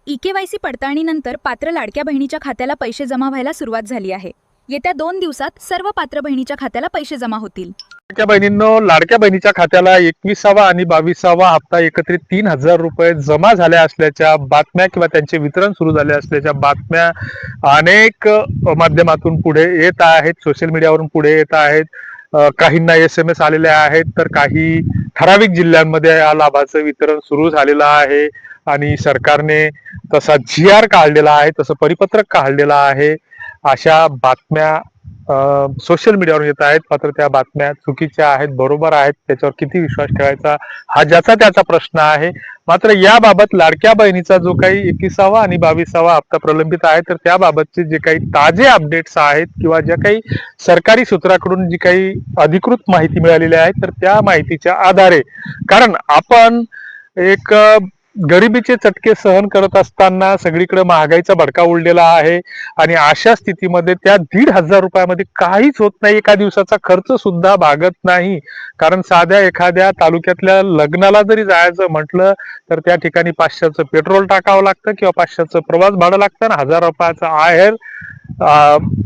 ई-के-वाय-सी पडताळणीनंतर पात्र लाडक्या बहिणीच्या खात्याला पैसे जमा व्हायला सुरुवात झाली आहे। येत्या 2 दिवसात सर्व पात्र बहिणीच्या खात्याला पैसे जमा होतील। लाडक्या बहिणींनो, लाडक्या बहिणीच्या खात्याला 21वा आणि 22वा हप्ता एकत्रित 3,000 रुपये जमा झाले असल्याच्या बातम्या किंवा त्यांचे वितरण सुरू झाले असल्याच्या बातम्या अनेक माध्यमातून पुढे येत आहेत, सोशल मीडियावरून पुढे येत आहेत। काहींना SMS आलेले आहेत, तर काही ठराविक जिल्ह्यांमध्ये या लाभाचं वितरण सुरू झालेलं आहे आणि सरकारने तसा GR काढलेला आहे, तसं परिपत्रक काढलेलं आहे। अशा बातम्या सोशल मीडियावर येत आहेत, मात्र त्या बातम्या चुकीच्या आहेत, बरोबर आहेत, त्याच्यावर किती विश्वास ठेवायचा हा ज्याचा त्याचा प्रश्न आहे। मात्र याबाबत लाडक्या बहिणीचा जो काही 21वा आणि 22वा हप्ता प्रलंबित आहे, तर त्याबाबतचे जे काही ताजे अपडेट्स आहेत किंवा ज्या काही सरकारी सूत्राकडून जी काही अधिकृत माहिती मिळालेली आहे, तर त्या माहितीच्या आधारे, कारण आपण एक गरिबीचे चटके सहन करत असताना सगळीकडे महागाईचा भडका उडलेला आहे आणि अशा स्थितीमध्ये त्या 1,500 रुपयामध्ये काहीच होत नाही, एका दिवसाचा खर्च सुद्धा भागत नाही। कारण साध्या एखाद्या तालुक्यातल्या लग्नाला जरी जायचं म्हटलं तर त्या ठिकाणी 500चं पेट्रोल टाकावं लागतं किंवा 500चं प्रवास भाडं लागतं आणि 1,000 रुपयाचा आहेर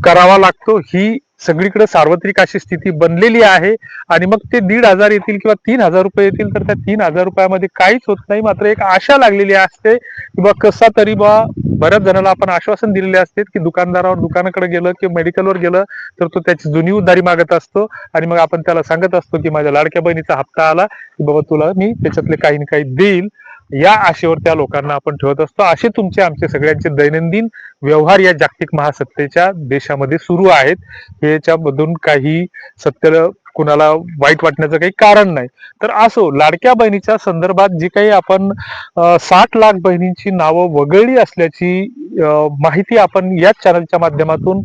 करावा लागतो। ही सगळीकडे सार्वत्रिक अशी स्थिती बनलेली आहे आणि मग ते 1,500 येतील किंवा 3,000 रुपये येतील, तर त्या 3,000 रुपयामध्ये काहीच होत नाही। मात्र एक आशा लागलेली असते की बा कसा तरी बऱ्याच जणांना आपण आश्वासन दिलेले असते की दुकानाकडे गेलं किंवा मेडिकलवर गेलं तर तो त्याची जुनी उधारी मागत असतो आणि मग आपण त्याला सांगत असतो की माझ्या लाडक्या बहिणीचा हप्ता आला की बाबा तुला मी त्याच्यातले काही ना काही देईल, या आशेवर त्या लोकांना आपण ठेवत असतो। असे तुमचे आमचे सगळ्यांचे दैनंदिन व्यवहार या जागतिक महासत्तेच्या देशामध्ये सुरू आहेत। याच्यामधून काही सत्य कुणाला वाईट वाटण्याचं काही कारण नाही। तर असो, लाडक्या बहिणीच्या संदर्भात जी काही आपण 60 लाख बहिणींची नावं वगळली असल्याची माहिती आपण याच चॅनलच्या माध्यमातून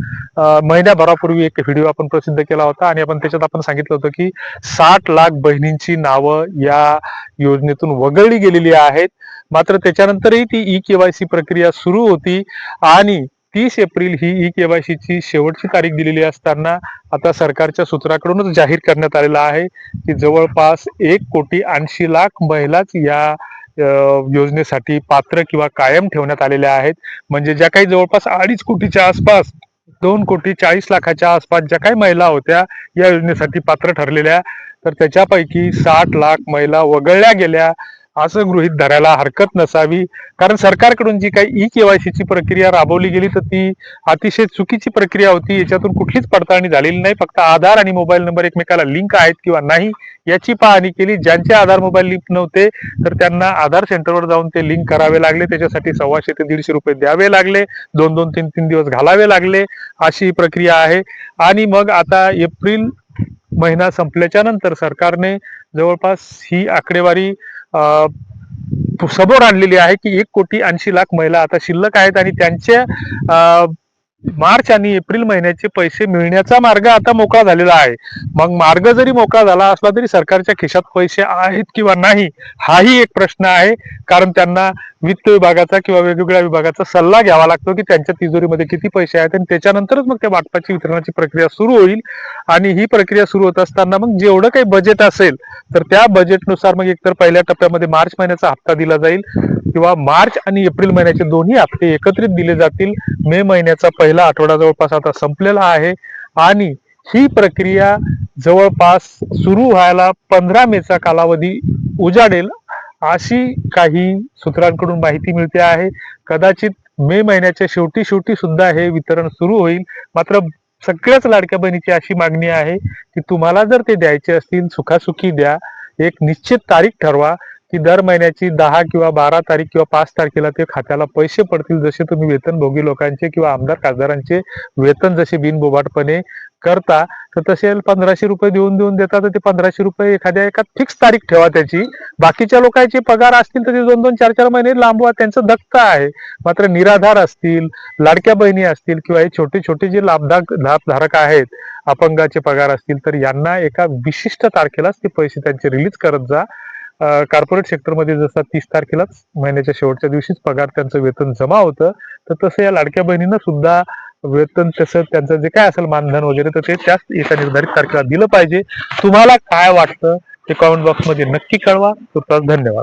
महिन्याभरापूर्वी एक व्हिडिओ आपण प्रसिद्ध केला होता आणि आपण त्याच्यात आपण सांगितलं होतं की 60 लाख बहिणींची नावं या योजनेतून वगळली गेलेली आहेत। मात्र त्याच्यानंतरही ती ई-के-वाय-सी प्रक्रिया सुरू होती आणि 30 एप्रिल ही ई-के-वाय-सी ची शेवटची तारीख दिलेली असताना आता सरकारच्या सूत्राकडूनच जाहीर करण्यात आलेलं आहे की जवळपास 1,80,00,000 महिलाच या योजनेसाठी पात्र किंवा कायम ठेवण्यात आलेल्या आहेत। म्हणजे ज्या काही जवळपास 2.5 कोटीच्या आसपास, 2,40,00,000च्या आसपास ज्या काही महिला होत्या या योजनेसाठी पात्र ठरलेल्या, तर त्याच्यापैकी 60 लाख महिला वगळल्या गेल्या असं गृहीत धरायला हरकत नसावी। कारण सरकारकडून जी काही ई-के-वाय-सी ची प्रक्रिया राबवली गेली तर ती अतिशय चुकीची प्रक्रिया होती। याच्यातून कुठलीच पडताळणी झालेली नाही, फक्त आधार आणि मोबाईल नंबर एकमेकाला लिंक आहेत किंवा नाही याची पाहणी केली। ज्यांचे आधार मोबाईल लिंक नव्हते तर त्यांना आधार सेंटरवर जाऊन ते लिंक करावे लागले, त्याच्यासाठी 125 ते 150 रुपये द्यावे लागले, 2-2, 3-3 दिवस घालावे लागले, अशी प्रक्रिया आहे। आणि मग आता एप्रिल महिना संपल्याच्या नंतर सरकारने जवळपास ही आकडेवारी समोर आणलेली आहे की 1,80,00,000 महिला आता शिल्लक आहेत आणि त्यांच्या मार्च आणि एप्रिल महिन्याचे पैसे मिळण्याचा मार्ग आता मोकळा झालेला आहे। मग मार्ग जरी मोकळा झाला असला तरी सरकारच्या खिशात पैसे आहेत किंवा नाही हाही एक प्रश्न आहे, कारण त्यांना वित्त विभागाचा किंवा वेगवेगळ्या विभागाचा सल्ला घ्यावा लागतो की त्यांच्या तिजोरीमध्ये किती पैसे आहेत आणि त्याच्यानंतरच मग त्या वाटपाची वितरणाची प्रक्रिया सुरू होईल। आणि ही प्रक्रिया सुरू होत असताना मग जेवढं काही बजेट असेल तर त्या बजेटनुसार मग एकतर पहिल्या टप्प्यामध्ये मार्च महिन्याचा हप्ता दिला जाईल किंवा मार्च आणि एप्रिल महिन्याचे दोन्ही हप्ते एकत्रित दिले जातील। मे महिन्याचा पहिला आठवडा जवळपास आता संपलेला आहे आणि ही प्रक्रिया जवळपास सुरू व्हायला 15 मेचा कालावधी उजाडेल अशी काही सूत्रांकडून माहिती मिळते आहे। कदाचित मे महिन्याच्या शेवटी सुद्धा हे वितरण सुरू होईल। मात्र सगळ्याच लाडक्या बहिणीची अशी मागणी आहे की तुम्हाला जर ते द्यायचे असतील सुखासुखी द्या, एक निश्चित तारीख ठरवा की दर महिन्याची 10 किंवा 12 तारीख किंवा 5 तारखेला ते खात्याला पैसे पडतील। जसे तुम्ही वेतनभोगी लोकांचे किंवा आमदार खासदारांचे वेतन जसे बिनबोभाटपणे करता, तर तसे 1,500 रुपये देऊन देता, तर ते 1,500 रुपये एका फिक्स तारीख ठेवा त्याची। बाकीच्या लोकांचे पगार असतील तर ते 2-2, 4-4 महिने लांबवा, त्यांचं दक्ता आहे। मात्र निराधार असतील, लाडक्या बहिणी असतील किंवा हे छोटे छोटे जे लाभधारक आहेत, अपंगाचे पगार असतील, तर यांना एका विशिष्ट तारखेलाच ते पैसे त्यांचे रिलीज करत जा। कॉर्पोरेट सेक्टरमध्ये जसा 30 तारखेलाच महिन्याच्या शेवटच्या दिवशीच पगार त्यांचं वेतन जमा होतं, तर तसं या लाडक्या बहिणींना सुद्धा वेतन तसं त्यांचं जे काय असेल मानधन वगैरे तर ते त्याच एका निर्धारित तारखेला दिलं पाहिजे। तुम्हाला काय वाटतं ते कमेंट बॉक्समध्ये नक्की कळवा। तुर्तास धन्यवाद।